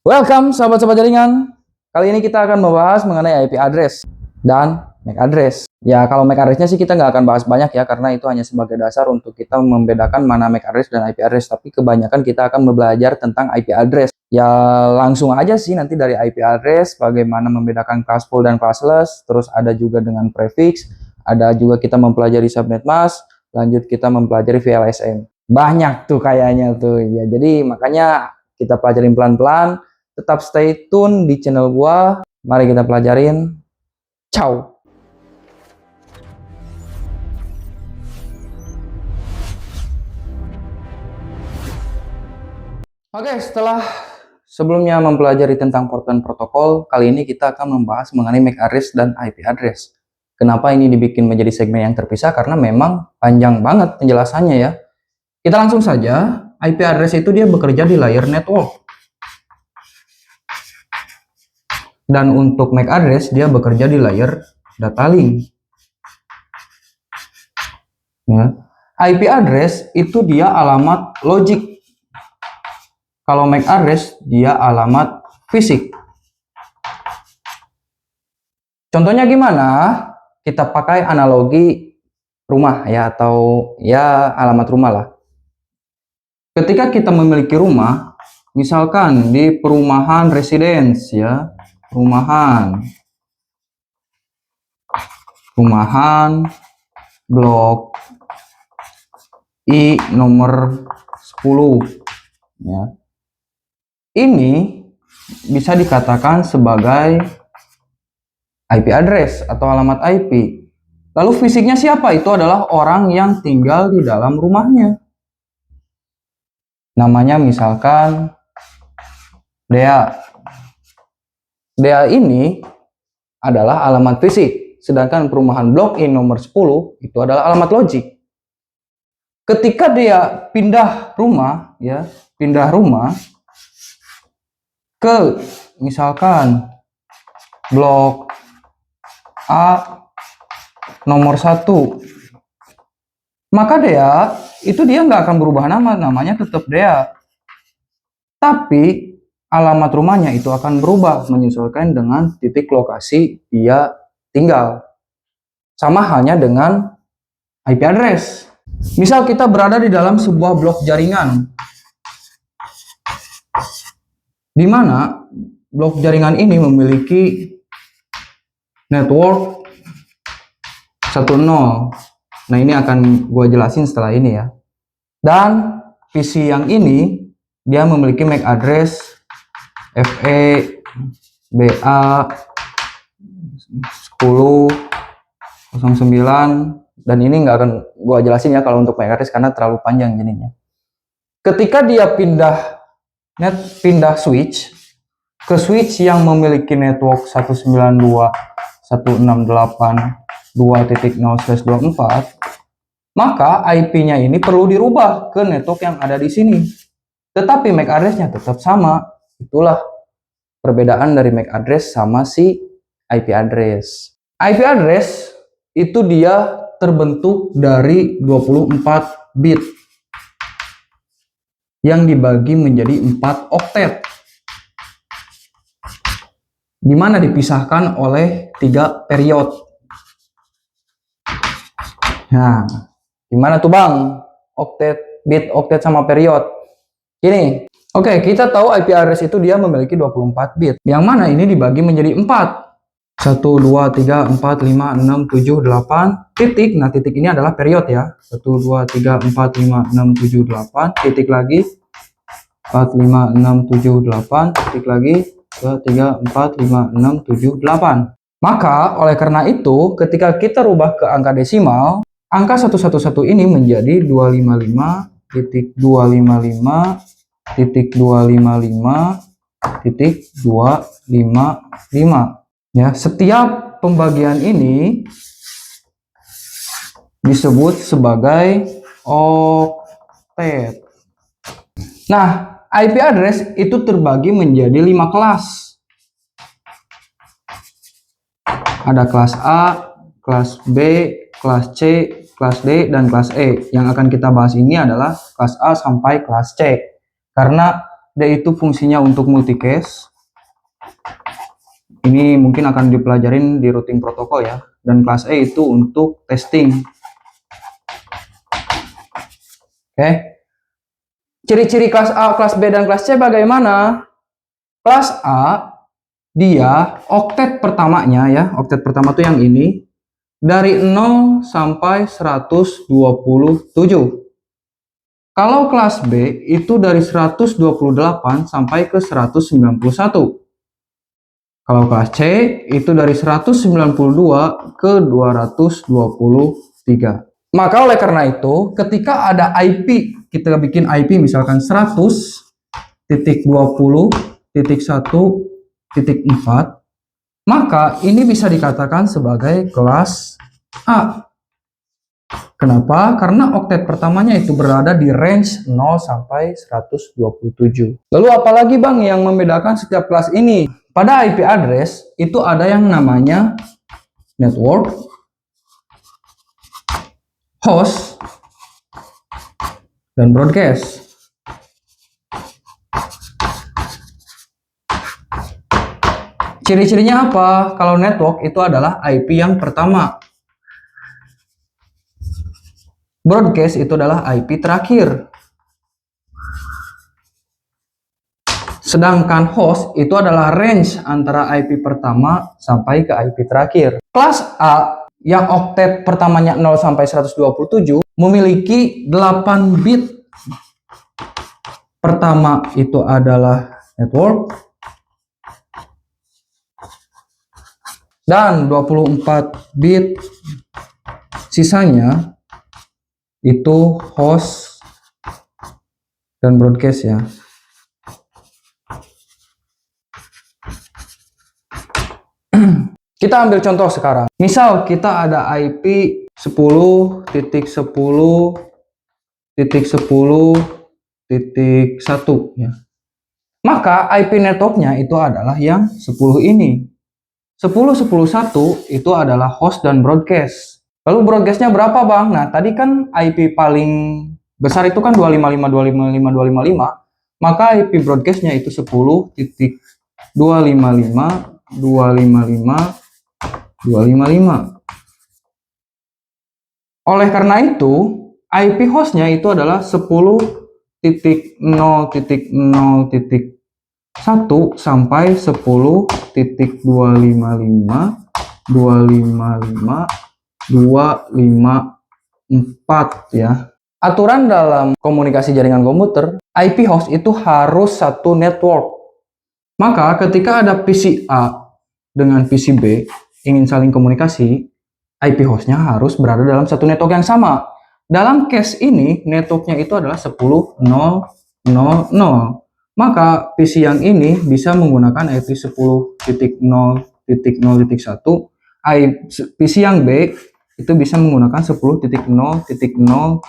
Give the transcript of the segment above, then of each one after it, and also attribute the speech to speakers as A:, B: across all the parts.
A: Welcome sahabat-sahabat jaringan. Kali ini kita akan membahas mengenai IP address dan MAC address. Ya, kalau MAC address-nya sih kita nggak akan bahas banyak ya, karena itu hanya sebagai dasar untuk kita membedakan mana MAC address dan IP address. Tapi kebanyakan kita akan belajar tentang IP address. Ya, langsung aja sih nanti dari IP address, bagaimana membedakan class full dan classless. Terus ada juga dengan prefix. Ada juga kita mempelajari subnet mask. Lanjut kita mempelajari VLSM. Banyak tuh kayaknya tuh. Ya, jadi makanya kita pelajarin pelan-pelan. Tetap stay tune di channel gua. Mari kita pelajarin. Ciao. Oke, setelah sebelumnya mempelajari tentang port dan protokol, kali ini kita akan membahas mengenai MAC address dan IP address. Kenapa ini dibikin menjadi segmen yang terpisah? Karena memang panjang banget penjelasannya ya. Kita langsung saja. IP address itu dia bekerja di layer network. Dan untuk MAC address dia bekerja di layer data link. Ya. IP address itu dia alamat logik. Kalau MAC address dia alamat fisik. Contohnya gimana? Kita pakai analogi rumah ya, atau ya alamat rumah lah. Ketika kita memiliki rumah, misalkan di perumahan residence ya, perumahan blok I nomor 10 ya. Ini bisa dikatakan sebagai IP address atau alamat IP. Lalu fisiknya siapa? Itu adalah orang yang tinggal di dalam rumahnya. Namanya misalkan Dea. Dea ini adalah alamat fisik, sedangkan perumahan blok I nomor 10 itu adalah alamat logik. Ketika dia pindah rumah ya, ke misalkan blok A nomor 1, maka Dea itu dia nggak akan berubah namanya tetap Dea, tapi alamat rumahnya itu akan berubah menyesuaikan dengan titik lokasi dia tinggal. Sama halnya dengan IP address. Misal kita berada di dalam sebuah blok jaringan, di mana blok jaringan ini memiliki network 10. Nah, ini akan gue jelasin setelah ini ya. Dan PC yang ini dia memiliki MAC address FE BA 1009, dan ini nggak akan gue jelasin ya kalau untuk MAC address karena terlalu panjang jadinya. Ketika dia pindah switch ke switch yang memiliki network 192.168.2.0/24, maka IP-nya ini perlu dirubah ke network yang ada di sini. Tetapi MAC address-nya tetap sama. Itulah perbedaan dari MAC address sama si IP address. IP address itu dia terbentuk dari 24 bit yang dibagi menjadi 4 oktet, di mana dipisahkan oleh 3 period. Nah, gimana tuh Bang? Bit oktet sama period. Gini, oke, kita tahu IP address itu dia memiliki 24 bit. Yang mana ini dibagi menjadi 4. 1, 2, 3, 4, 5, 6, 7, 8, titik. Nah, titik ini adalah period ya. 1, 2, 3, 4, 5, 6, 7, 8, titik lagi. 4, 5, 6, 7, 8, titik lagi. 2, 3, 4, 5, 6, 7, 8. Maka, oleh karena itu, ketika kita rubah ke angka desimal, angka 111 ini menjadi 255.255.255.255. Ya, setiap pembagian ini disebut sebagai oktet. Nah, IP address itu terbagi menjadi 5 kelas. Ada kelas A, kelas B, kelas C, kelas D, dan kelas E. Yang akan kita bahas ini adalah kelas A sampai kelas C. Karena D itu fungsinya untuk multicast. Ini mungkin akan dipelajarin di routing protokol ya. Dan kelas E itu untuk testing. Oke. Ciri-ciri kelas A, kelas B, dan kelas C bagaimana? Kelas A, dia oktet pertamanya ya, oktet pertama tuh yang ini, dari 0 sampai 127. Kalau kelas B itu dari 128 sampai ke 191. Kalau kelas C itu dari 192 ke 223. Maka oleh karena itu, ketika ada IP, kita bikin IP misalkan 100.20.1.4, maka ini bisa dikatakan sebagai kelas A. Kenapa? Karena oktet pertamanya itu berada di range 0 sampai 127. Lalu apalagi Bang yang membedakan setiap kelas ini? Pada IP address itu ada yang namanya network, host, dan broadcast. Ciri-cirinya apa? Kalau network itu adalah IP yang pertama. Broadcast itu adalah IP terakhir. Sedangkan host itu adalah range antara IP pertama sampai ke IP terakhir. Kelas A yang oktet pertamanya 0 sampai 127 memiliki 8 bit. Pertama itu adalah network dan 24 bit sisanya itu host dan broadcast ya. Kita ambil contoh sekarang. Misal kita ada IP 10.10.10.1 ya. Maka IP networknya itu adalah yang 10 ini. 10.10.1 itu adalah host dan broadcast. Lalu broadcastnya berapa Bang? Nah tadi kan IP paling besar itu kan 255.255.255. Maka IP broadcastnya itu 10.255.255.255. Oleh karena itu, IP hostnya itu adalah 10.0.0.1 sampai 10.255.255.254 ya. Aturan dalam komunikasi jaringan komputer, IP host itu harus satu network. Maka ketika ada PC A dengan PC B ingin saling komunikasi, IP hostnya harus berada dalam satu network yang sama. Dalam case ini, networknya itu adalah 10.0.0.0. Maka PC yang ini bisa menggunakan IP 10.0.0.1. PC yang B itu bisa menggunakan 10.0.0.2.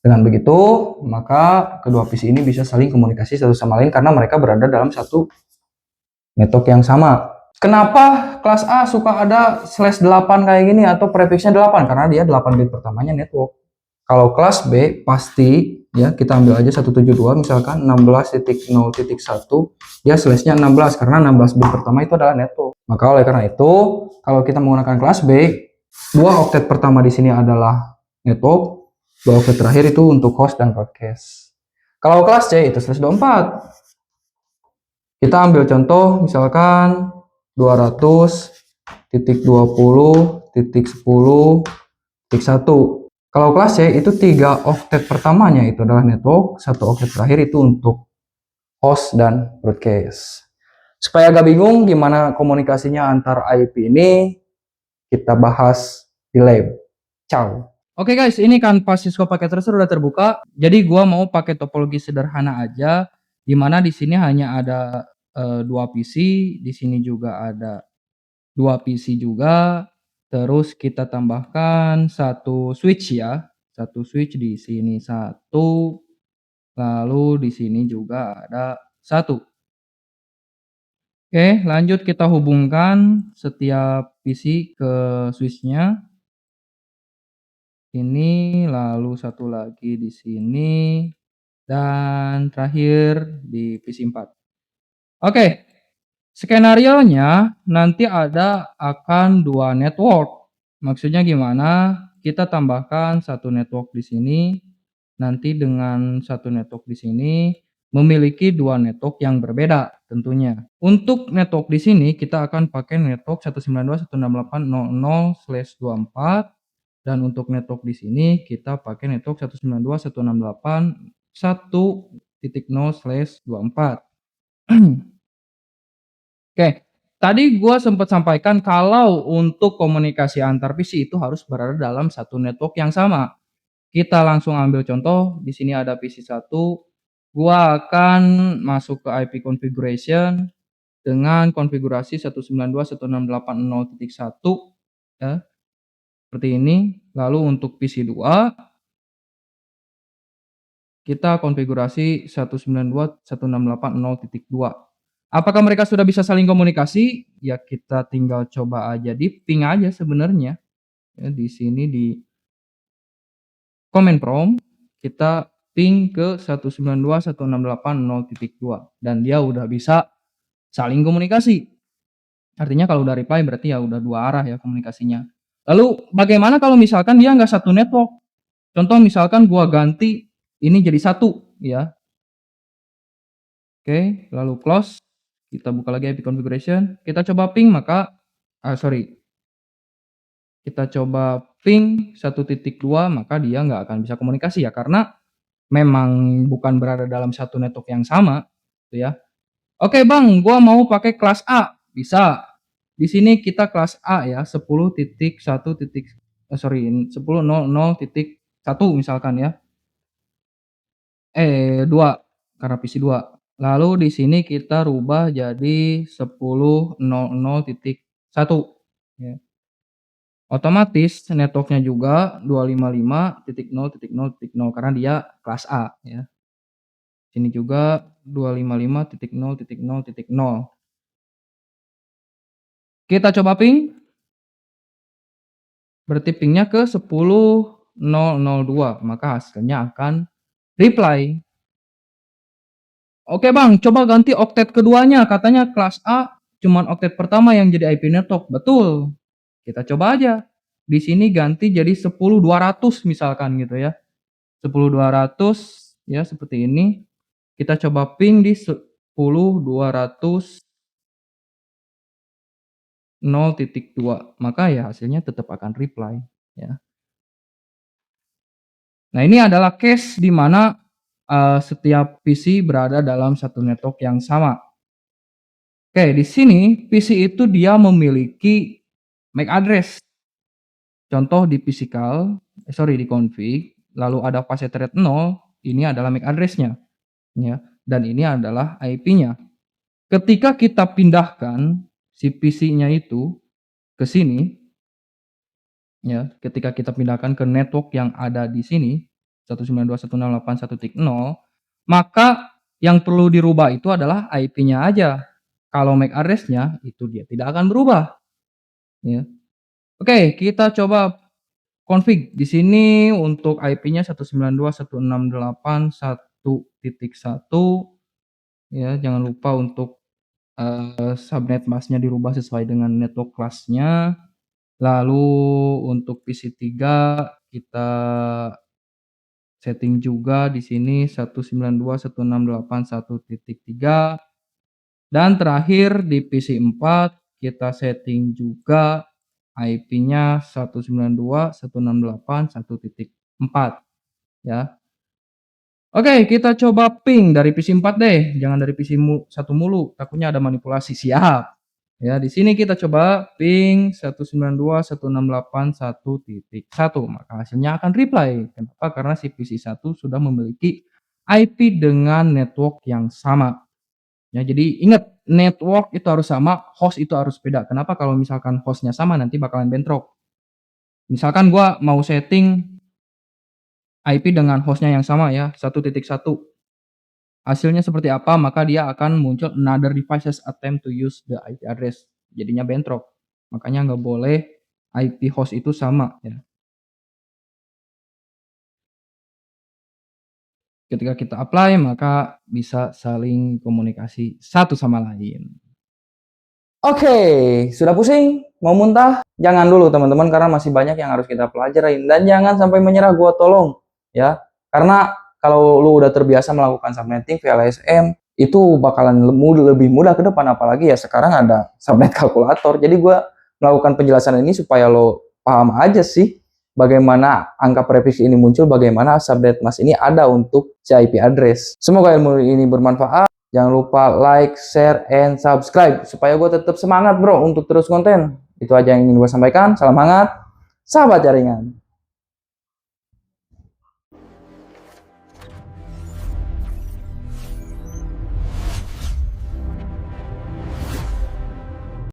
A: Dengan begitu, maka kedua PC ini bisa saling komunikasi satu sama lain karena mereka berada dalam satu network yang sama. Kenapa kelas A suka ada /8 kayak gini atau prefixnya 8? Karena dia 8 bit pertamanya network. Kalau kelas B pasti ya kita ambil aja 172 misalkan 16.0.1 dia slashnya 16 karena 16 bit pertama itu adalah network. Maka oleh karena itu kalau kita menggunakan kelas B, dua oktet pertama di sini adalah network, dua oktet terakhir itu untuk host dan broadcast. Kalau kelas C itu /24. Kita ambil contoh misalkan 200.20.10.1. Kalau kelas C itu 3 oktet pertamanya itu adalah network, 1 oktet terakhir itu untuk host dan broadcast. Supaya gak bingung gimana komunikasinya antar IP ini, kita bahas di lab. Ciao. Oke guys, ini kan pas siswa paket tracer udah terbuka. Jadi gua mau pakai topologi sederhana aja, dimana di sini hanya ada 2 PC, di sini juga ada 2 PC juga. Terus kita tambahkan satu switch ya, satu switch di sini satu, lalu di sini juga ada satu. Oke, lanjut kita hubungkan setiap PC ke switchnya. Ini lalu satu lagi di sini. dan terakhir di PC 4. Oke, skenarionya nanti akan 2 network. Maksudnya gimana? Kita tambahkan satu network di sini, nanti dengan satu network di sini memiliki 2 network yang berbeda tentunya. Untuk network di sini kita akan pakai network 192.168.00/24 dan untuk network di sini kita pakai network 192.168.1.0/24. Oke, tadi gua sempat sampaikan kalau untuk komunikasi antar PC itu harus berada dalam satu network yang sama. Kita langsung ambil contoh, di sini ada PC 1, gua akan masuk ke IP configuration dengan konfigurasi 192.168.0.1 ya, seperti ini. Lalu untuk PC 2, kita konfigurasi 192.168.0.2. Apakah mereka sudah bisa saling komunikasi? Ya kita tinggal coba aja di ping aja sebenarnya. Ya, di sini di command prompt kita ping ke 192.168.0.2 dan dia udah bisa saling komunikasi. Artinya kalau udah reply berarti ya udah 2 arah ya komunikasinya. Lalu bagaimana kalau misalkan dia nggak satu network? Contoh misalkan gua ganti ini jadi 1 ya. Oke, lalu close. Kita buka lagi IP configuration, kita coba ping kita coba ping 1.2 maka dia nggak akan bisa komunikasi ya karena memang bukan berada dalam satu network yang sama, gitu ya. Oke Bang, gua mau pakai kelas A, bisa. Di sini kita kelas A ya, 10.1.10.00.1 misalkan ya. 2 karena PC 2. Lalu di sini kita rubah jadi 10.00.1 ya. Otomatis network-nya juga 255.0.0.0 karena dia kelas A ya. Sini juga 255.0.0.0. Kita coba ping, berarti pingnya ke 10.002, maka hasilnya akan reply. Oke Bang, coba ganti oktet keduanya, katanya kelas A cuman oktet pertama yang jadi IP network. Betul. Kita coba aja. Di sini ganti jadi 10.200 misalkan gitu ya. 10.200 ya seperti ini. Kita coba ping di 10.200.0.2 maka ya hasilnya tetap akan reply ya. Nah, ini adalah case di mana setiap PC berada dalam satu network yang sama. Oke, di sini PC itu dia memiliki MAC address. Contoh di di config, lalu ada facet red 0, ini adalah MAC address-nya ya, dan ini adalah IP-nya. Ketika kita pindahkan si PC-nya itu ke sini ya, ketika kita pindahkan ke network yang ada di sini 192.168.1.0, maka yang perlu dirubah itu adalah IP-nya aja. Kalau MAC address-nya itu dia tidak akan berubah ya. Oke, kita coba config. Di sini untuk IP-nya 192.168.1.1 ya. Jangan lupa untuk subnet mask-nya dirubah sesuai dengan network class-nya. Lalu untuk PC 3 kita setting juga di sini 192.168.1.3 dan terakhir di PC 4 kita setting juga IP-nya 192.168.1.4 ya. Oke, kita coba ping dari PC 4 deh, jangan dari PC 1 mulu, takutnya ada manipulasi. Siap. Ya, di sini kita coba ping 192.168.1.1 maka hasilnya akan reply. Kenapa? Karena si PC 1 sudah memiliki IP dengan network yang sama. Ya, jadi ingat network itu harus sama, host itu harus beda. Kenapa? Kalau misalkan hostnya sama nanti bakalan bentrok. Misalkan gua mau setting IP dengan hostnya yang sama ya, 1.1. Hasilnya seperti apa, maka dia akan muncul another devices attempt to use the IP address. Jadinya bentrok. Makanya nggak boleh IP host itu sama ya. ketika kita apply maka bisa saling komunikasi satu sama lain. Oke, sudah pusing? Mau muntah? Jangan dulu teman-teman, karena masih banyak yang harus kita pelajarin. Dan jangan sampai menyerah, gua tolong. Ya, karena kalau lu udah terbiasa melakukan subnetting via LSM, itu bakalan lebih mudah ke depan. Apalagi ya sekarang ada subnet kalkulator. Jadi gua melakukan penjelasan ini supaya lo paham aja sih bagaimana angka prefix ini muncul, bagaimana subnet mask ini ada untuk si IP address. Semoga ilmu ini bermanfaat. Jangan lupa like, share, and subscribe supaya gue tetap semangat bro untuk terus konten. Itu aja yang ingin gue sampaikan. Salam hangat, sahabat jaringan.